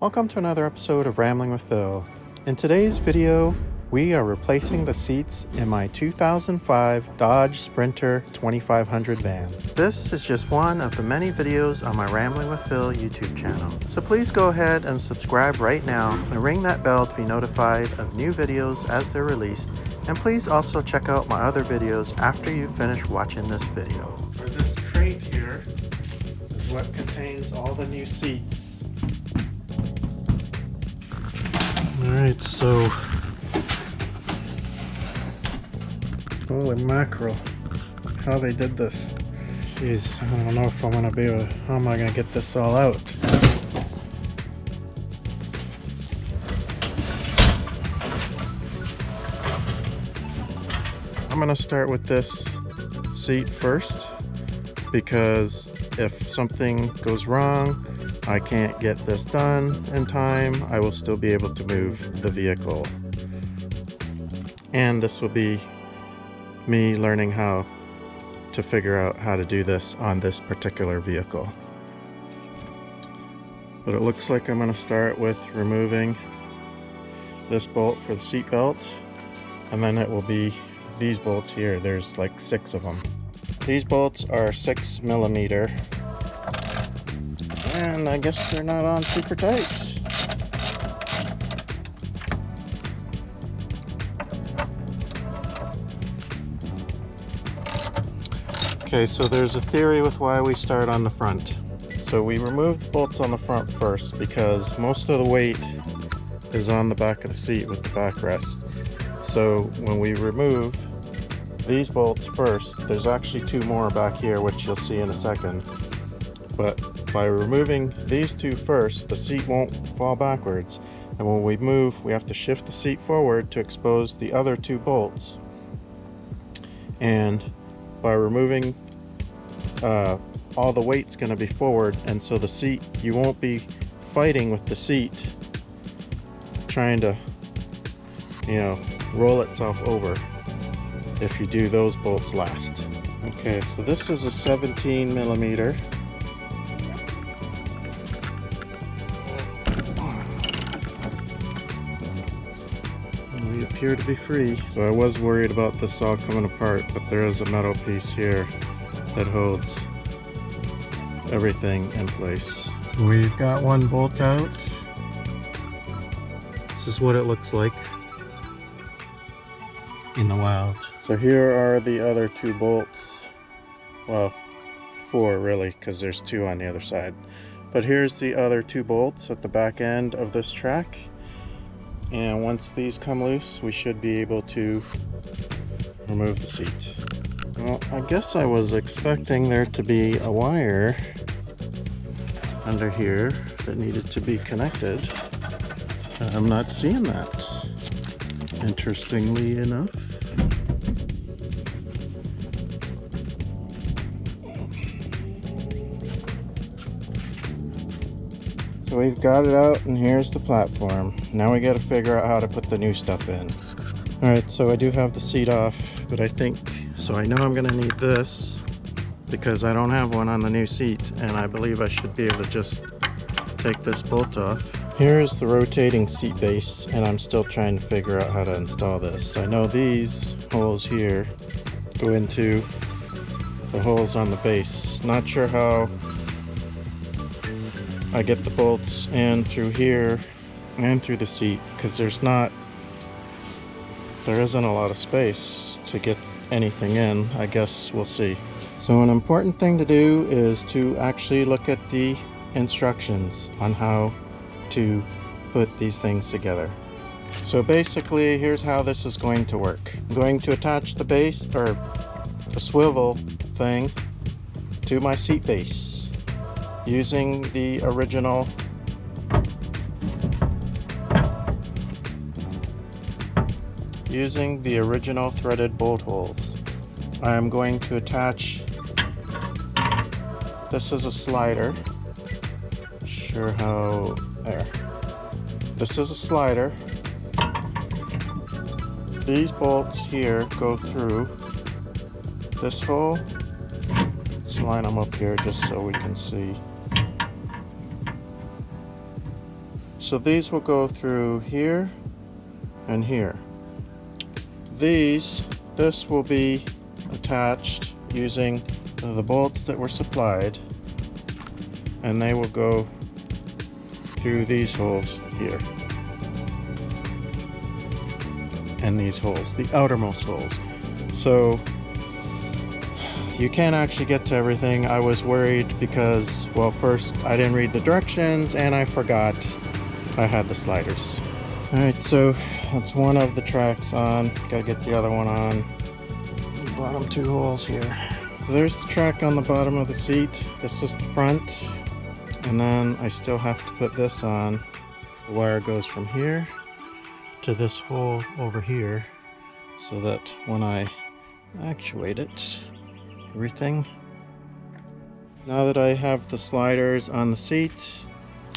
Welcome to another episode of Rambling with Phil. In today's video, we are replacing the seats in my 2005 Dodge Sprinter 2500 van. This is just one of the many videos on my Rambling with Phil YouTube channel. So please go ahead and subscribe right now and ring that bell to be notified of new videos as they're released. And please also check out my other videos after you finish watching this video. For this crate here is what contains all the new seats. Alright, so holy mackerel, how they did this. Jeez, I don't know if I'm gonna be able to, how am I gonna get this all out? I'm gonna start with this seat first, because if something goes wrong, I can't get this done in time, I will still be able to move the vehicle. And this will be me learning how to figure out how to do this on this particular vehicle. But it looks like I'm going to start with removing this bolt for the seat belt, and then it will be these bolts here. There's like 6 of them. These bolts are 6mm, and I guess they're not on super tight. Okay, so there's a theory with why we start on the front. So we remove the bolts on the front first because most of the weight is on the back of the seat with the backrest. So when we remove these bolts first, there's actually 2 more back here, which you'll see in a second. But by removing these 2 first, the seat won't fall backwards. And when we move, we have to shift the seat forward to expose the other 2 bolts. And by removing all the weight's going to be forward, and so the seat, you won't be fighting with the seat trying to, roll itself over if you do those bolts last. Okay, so this is a 17mm. We appear to be free. So I was worried about this all coming apart, but there is a metal piece here that holds everything in place. We've got one bolt out. This is what it looks like in the wild. So here are the other 2 bolts. Well, 4 really, because there's 2 on the other side. But here's the other 2 bolts at the back end of this track. And once these come loose, we should be able to remove the seat. Well, I guess I was expecting there to be a wire under here that needed to be connected. I'm not seeing that, interestingly enough. So we've got it out, and here's the platform. Now we got to figure out how to put the new stuff in. Alright, so I do have the seat off, but I know I'm going to need this because I don't have one on the new seat, and I believe I should be able to just take this bolt off. Here's the rotating seat base, and I'm still trying to figure out how to install this. I know these holes here go into the holes on the base. Not sure how I get the bolts in through here and through the seat, because there isn't a lot of space to get anything in. I guess we'll see. So an important thing to do is to actually look at the instructions on how to put these things together. So basically, here's how this is going to work. I'm going to attach the base, or the swivel thing, to my seat base using the original threaded bolt holes. I am going to attach, this is a slider, there. This is a slider. These bolts here go through this hole. Let's line them up here just so we can see. So these will go through here and here. This will be attached using the bolts that were supplied, and they will go through these holes here and these holes, the outermost holes. So you can't actually get to everything. I was worried because, well, first I didn't read the directions and I forgot I had the sliders. Alright, so that's one of the tracks on. Gotta get the other one on. The bottom two holes here. So there's the track on the bottom of the seat. This is the front. And then I still have to put this on. The wire goes from here to this hole over here, so that when I actuate it, everything. Now that I have the sliders on the seat,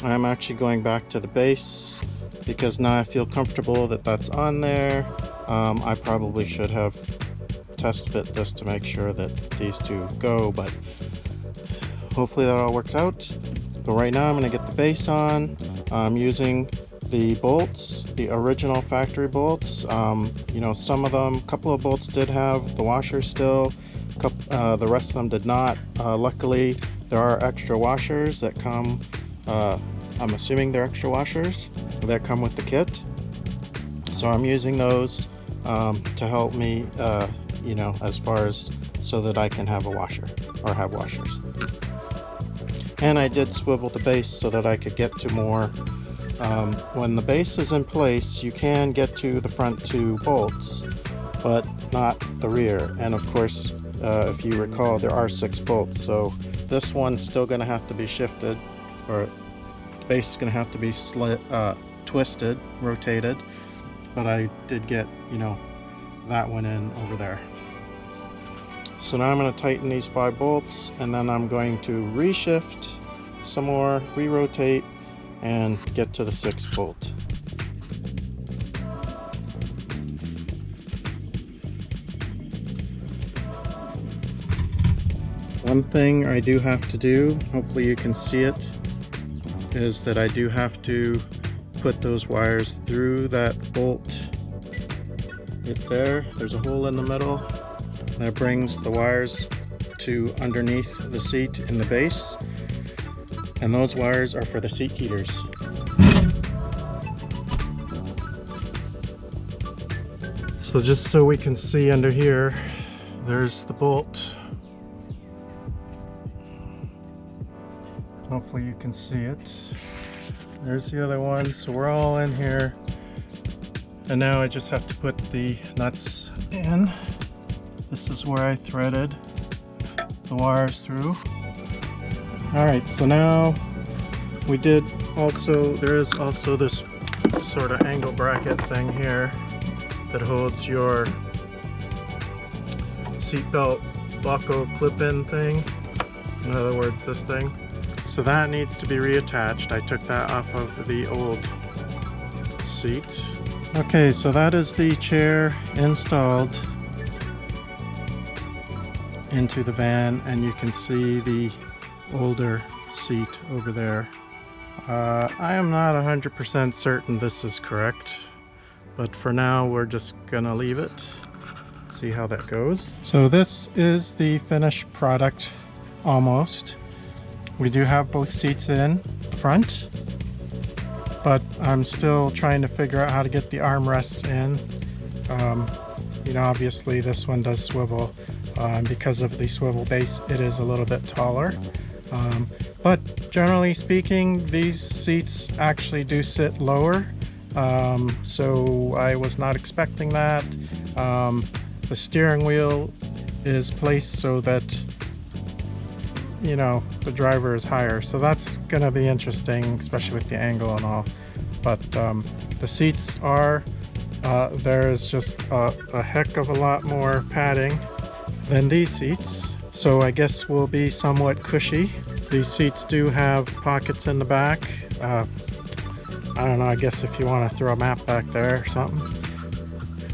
I'm actually going back to the base because now I feel comfortable that that's on there. I probably should have test fit this to make sure that these two go, but hopefully that all works out. So right now I'm going to get the base on. I'm using the bolts, the original factory bolts. You know, some of them, a couple of bolts did have the washers still. The rest of them did not. Luckily, there are extra washers that come, I'm assuming they're extra washers that come with the kit. So I'm using those to help me, you know, as far as so that I can have a washer or have washers. And I did swivel the base so that I could get to more. When the base is in place, you can get to the front two bolts, but not the rear. And of course, if you recall, there are 6 bolts, so this one's still going to have to be shifted, or the base is going to have to be twisted, rotated. But I did get, you know, that one in over there. So now I'm going to tighten these 5 bolts, and then I'm going to reshift some more, re-rotate, and get to the 6th bolt. One thing I do have to do, hopefully you can see it, is that I do have to put those wires through that bolt right there. There's a hole in the middle that brings the wires to underneath the seat in the base, and those wires are for the seat heaters. So just so we can see under here, there's the bolt. Hopefully you can see it. There's the other one. So we're all in here, and now I just have to put the nuts in. This is where I threaded the wires through. Alright, so now we did also, there is also this sort of angle bracket thing here that holds your seatbelt buckle clip-in thing. In other words, this thing. So that needs to be reattached. I took that off of the old seat. Okay, so that is the chair installed into the van, and you can see the older seat over there. I am not 100% certain this is correct, but for now we're just gonna leave it, see how that goes. So this is the finished product, almost. We do have both seats in front, but I'm still trying to figure out how to get the armrests in. You know, obviously this one does swivel. Because of the swivel base, it is a little bit taller. But generally speaking, these seats actually do sit lower. So I was not expecting that. The steering wheel is placed so that, you know, the driver is higher. So that's gonna be interesting, especially with the angle and all. But the seats are, there's just a heck of a lot more padding than these seats, so I guess will be somewhat cushy. These seats do have pockets in the back. I don't know, I guess if you want to throw a map back there or something,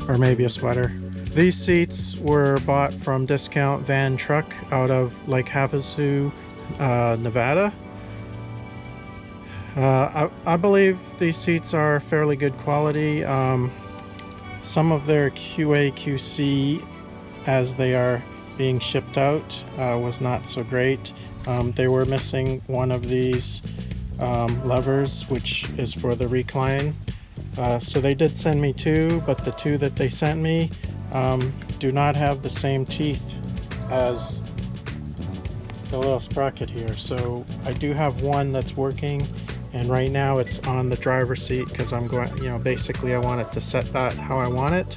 or maybe a sweater. These seats were bought from Discount Van Truck out of Lake Havasu, Nevada. I believe these seats are fairly good quality. Some of their QA QC as they are being shipped out was not so great. They were missing one of these levers, which is for the recline. So they did send me two, but the two that they sent me do not have the same teeth as the little sprocket here. So I do have one that's working, and right now it's on the driver's seat because I'm going, basically I want it to set that how I want it.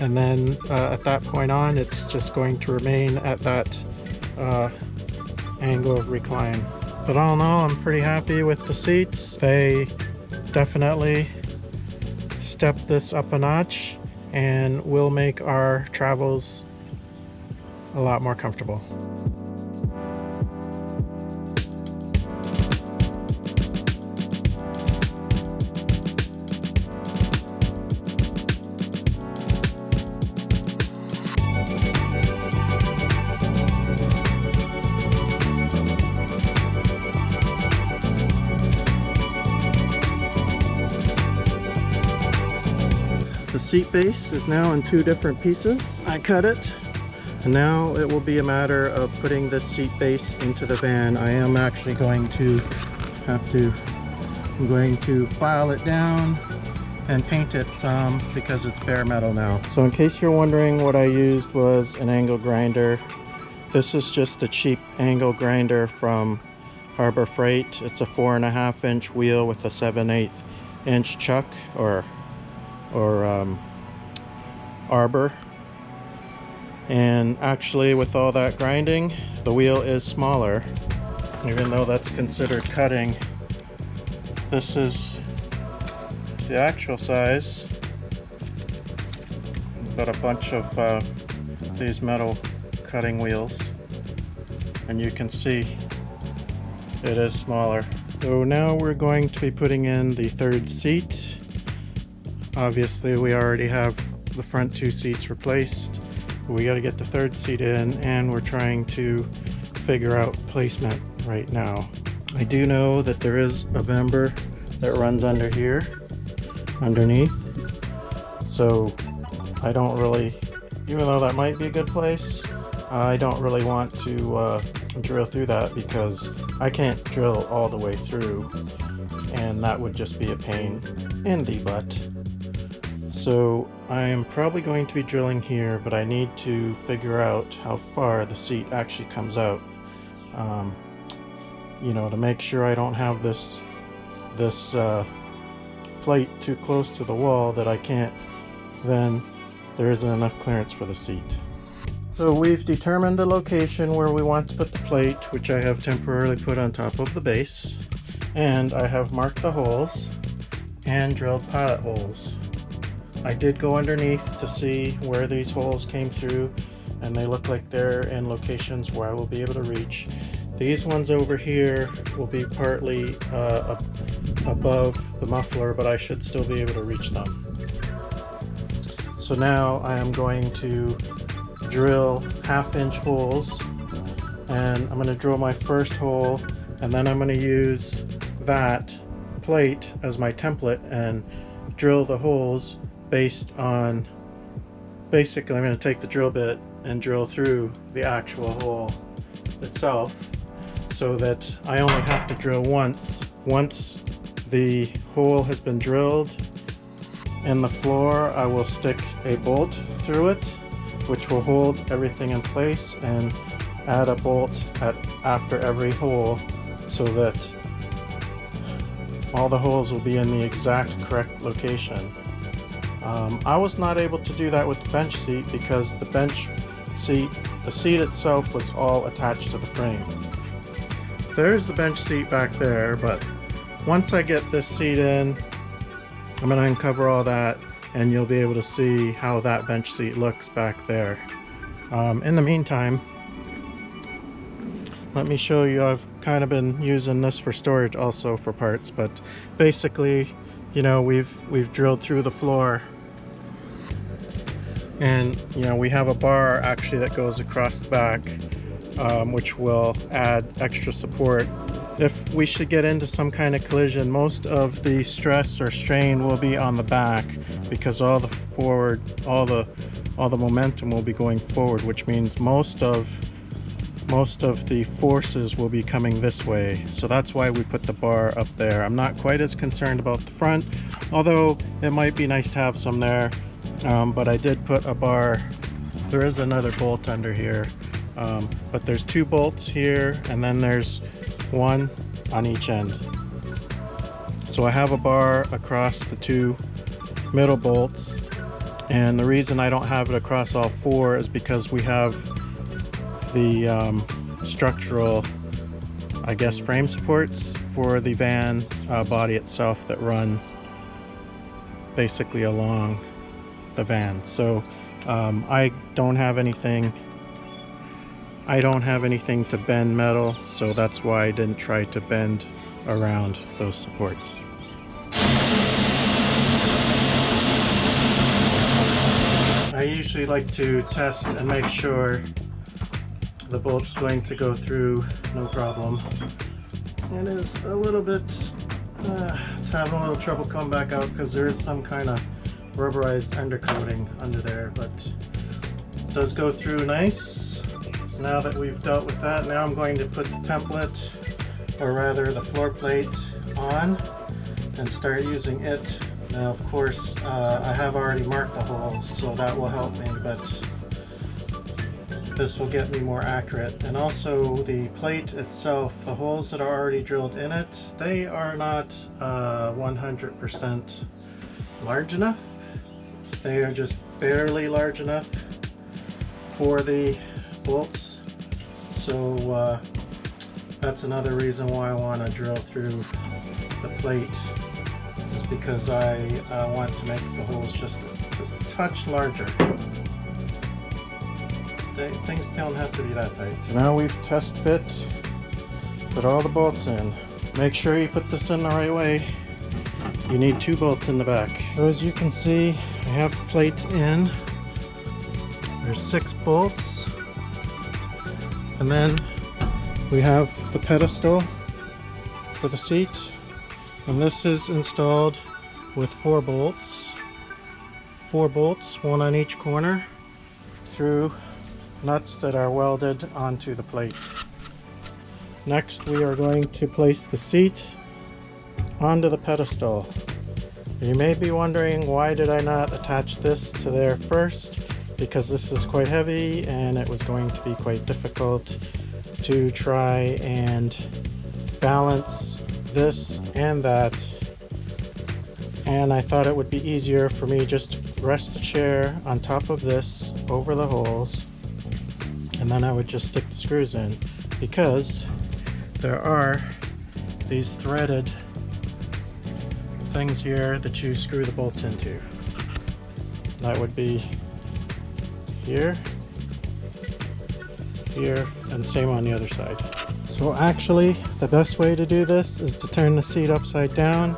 And then at that point on, it's just going to remain at that angle of recline. But all in all, I'm pretty happy with the seats. They definitely step this up a notch and will make our travels a lot more comfortable. The seat base is now in two different pieces. I cut it, and now it will be a matter of putting this seat base into the van. I am actually going to I'm going to file it down and paint it some because it's bare metal now. So in case you're wondering, what I used was an angle grinder. This is just a cheap angle grinder from Harbor Freight. It's a 4.5 inch wheel with a 7/8 inch chuck or arbor. And actually, with all that grinding, the wheel is smaller, even though that's considered cutting. This is the actual size, but a bunch of these metal cutting wheels, and you can see it is smaller. So now we're going to be putting in the third seat. Obviously we already have the front two seats replaced. We got to get the third seat in, and we're trying to figure out placement right now. I do know that there is a member that runs under here, underneath. So I don't really, even though that might be a good place, I don't really want to drill through that because I can't drill all the way through, and that would just be a pain in the butt. So I am probably going to be drilling here, but I need to figure out how far the seat actually comes out. To make sure I don't have this plate too close to the wall that I can't, then there isn't enough clearance for the seat. So we've determined the location where we want to put the plate, which I have temporarily put on top of the base, and I have marked the holes and drilled pilot holes. I did go underneath to see where these holes came through, and they look like they're in locations where I will be able to reach. These ones over here will be partly above the muffler, but I should still be able to reach them. So now I am going to drill 1/2 inch holes, and I'm going to drill my first hole, and then I'm going to use that plate as my template and drill the holes based on, basically I'm going to take the drill bit and drill through the actual hole itself, so that I only have to drill once. Once the hole has been drilled in the floor, I will stick a bolt through it, which will hold everything in place, and add a bolt after every hole so that all the holes will be in the exact correct location. I was not able to do that with the bench seat because the seat itself was all attached to the frame. There's the bench seat back there, but once I get this seat in, I'm going to uncover all that, and you'll be able to see how that bench seat looks back there. In the meantime, let me show you, I've kind of been using this for storage also for parts, but basically, we've drilled through the floor, and we have a bar actually that goes across the back, which will add extra support if we should get into some kind of collision, most of the stress or strain will be on the back, because all the momentum will be going forward, which means most of the forces will be coming this way. So that's why we put the bar up there. I'm not quite as concerned about the front, although it might be nice to have some there. But I did put a bar. There is another bolt under here, but there's 2 bolts here, and then there's 1 on each end. So I have a bar across the 2 middle bolts, and the reason I don't have it across all 4 is because we have the structural, I guess, frame supports for the van body itself that run basically along the van. So I don't have anything to bend metal, so that's why I didn't try to bend around those supports. I usually like to test and make sure the bolt's going to go through no problem. It is a little bit, it's having a little trouble coming back out because there is some kind of rubberized undercoating under there, but it does go through nice. So now that we've dealt with that, now I'm going to put the template, or rather the floor plate, on and start using it. Now of course I have already marked the holes, so that will help me, but this will get me more accurate. And also the plate itself, the holes that are already drilled in it, they are not 100% large enough. They are just barely large enough for the bolts. So that's another reason why I want to drill through the plate, is because I want to make the holes just a touch larger. Things don't have to be that tight. So now we've test fit, put all the bolts in. Make sure you put this in the right way. You need 2 bolts in the back. So as you can see, I have the plate in. There's 6 bolts. And then we have the pedestal for the seat. And this is installed with 4 bolts. 4 bolts, 1 on each corner, through nuts that are welded onto the plate. Next, we are going to place the seat onto the pedestal. You may be wondering, why did I not attach this to there first? Because this is quite heavy and it was going to be quite difficult to try and balance this and that. And I thought it would be easier for me just to rest the chair on top of this over the holes, and then I would just stick the screws in, because there are these threaded things here that you screw the bolts into. That would be here, here, and same on the other side. So actually, the best way to do this is to turn the seat upside down,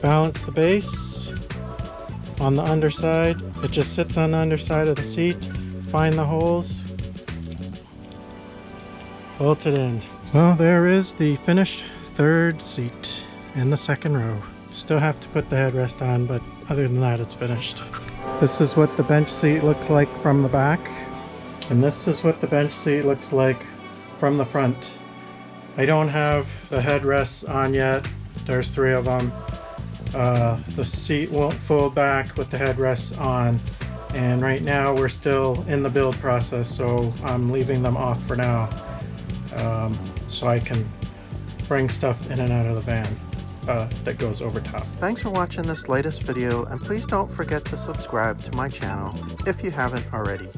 balance the base on the underside. It just sits on the underside of the seat. Find the holes, bolt it in. Well, there is the finished 3rd seat in the 2nd row. Still have to put the headrest on, but other than that, it's finished. This is what the bench seat looks like from the back, and this is what the bench seat looks like from the front. I don't have the headrests on yet. There's 3 of them. The seat won't fold back with the headrests on, and right now we're still in the build process, so I'm leaving them off for now, so I can bring stuff in and out of the van that goes over top. Thanks for watching this latest video, and please don't forget to subscribe to my channel if you haven't already.